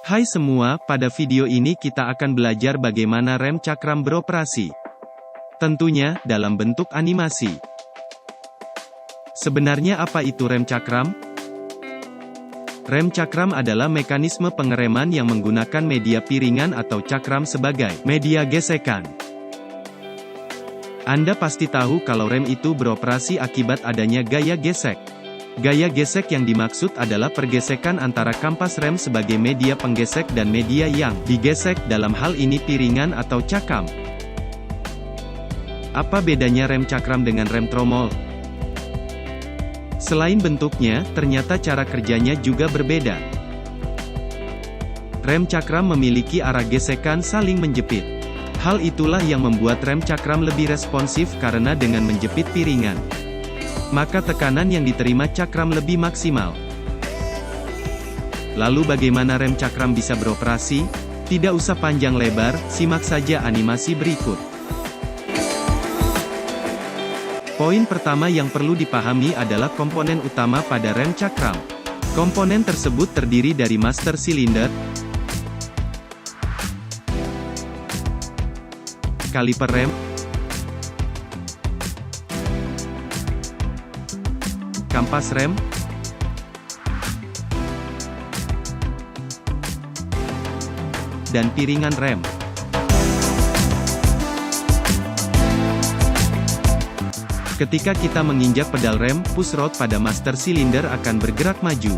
Hai semua, pada video ini kita akan belajar bagaimana rem cakram beroperasi. Tentunya, dalam bentuk animasi. Sebenarnya apa itu rem cakram? Rem cakram adalah mekanisme pengereman yang menggunakan media piringan atau cakram sebagai media gesekan. Anda pasti tahu kalau rem itu beroperasi akibat adanya gaya gesek. Gaya gesek yang dimaksud adalah pergesekan antara kampas rem sebagai media penggesek dan media yang digesek, dalam hal ini piringan atau cakram. Apa bedanya rem cakram dengan rem tromol? Selain bentuknya, ternyata cara kerjanya juga berbeda. Rem cakram memiliki arah gesekan saling menjepit. Hal itulah yang membuat rem cakram lebih responsif karena dengan menjepit piringan, maka tekanan yang diterima cakram lebih maksimal. Lalu bagaimana rem cakram bisa beroperasi? Tidak usah panjang lebar, simak saja animasi berikut. Poin pertama yang perlu dipahami adalah komponen utama pada rem cakram. Komponen tersebut terdiri dari master cylinder, kaliper rem, kampas rem, dan piringan rem. Ketika kita menginjak pedal rem, push rod pada master cylinder akan bergerak maju.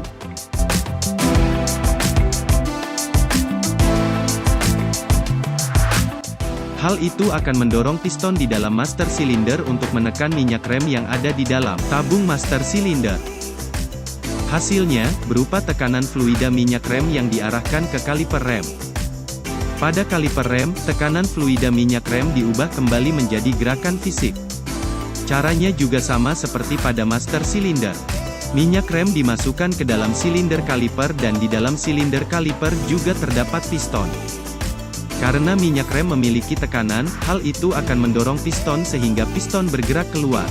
Hal itu akan mendorong piston di dalam master cylinder untuk menekan minyak rem yang ada di dalam tabung master cylinder. Hasilnya, berupa tekanan fluida minyak rem yang diarahkan ke kaliper rem. Pada kaliper rem, tekanan fluida minyak rem diubah kembali menjadi gerakan fisik. Caranya juga sama seperti pada master cylinder. Minyak rem dimasukkan ke dalam silinder kaliper dan di dalam silinder kaliper juga terdapat piston. Karena minyak rem memiliki tekanan, hal itu akan mendorong piston sehingga piston bergerak keluar.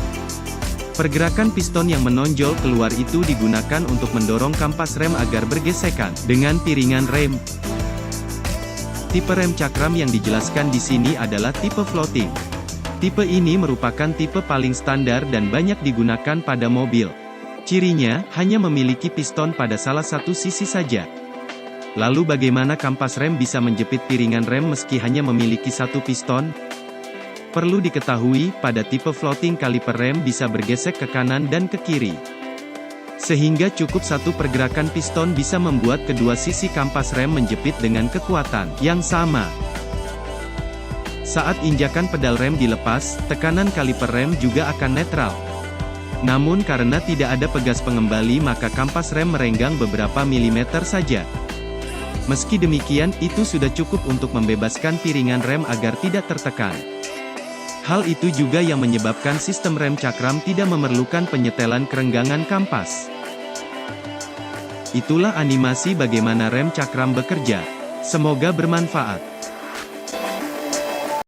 Pergerakan piston yang menonjol keluar itu digunakan untuk mendorong kampas rem agar bergesekan dengan piringan rem. Tipe rem cakram yang dijelaskan di sini adalah tipe floating. Tipe ini merupakan tipe paling standar dan banyak digunakan pada mobil. Cirinya, hanya memiliki piston pada salah satu sisi saja. Lalu bagaimana kampas rem bisa menjepit piringan rem meski hanya memiliki satu piston? Perlu diketahui, pada tipe floating kaliper rem bisa bergesek ke kanan dan ke kiri. Sehingga cukup satu pergerakan piston bisa membuat kedua sisi kampas rem menjepit dengan kekuatan yang sama. Saat injakan pedal rem dilepas, tekanan kaliper rem juga akan netral. Namun karena tidak ada pegas pengembali maka kampas rem merenggang beberapa milimeter saja. Meski demikian, itu sudah cukup untuk membebaskan piringan rem agar tidak tertekan. Hal itu juga yang menyebabkan sistem rem cakram tidak memerlukan penyetelan kerenggangan kampas. Itulah animasi bagaimana rem cakram bekerja. Semoga bermanfaat.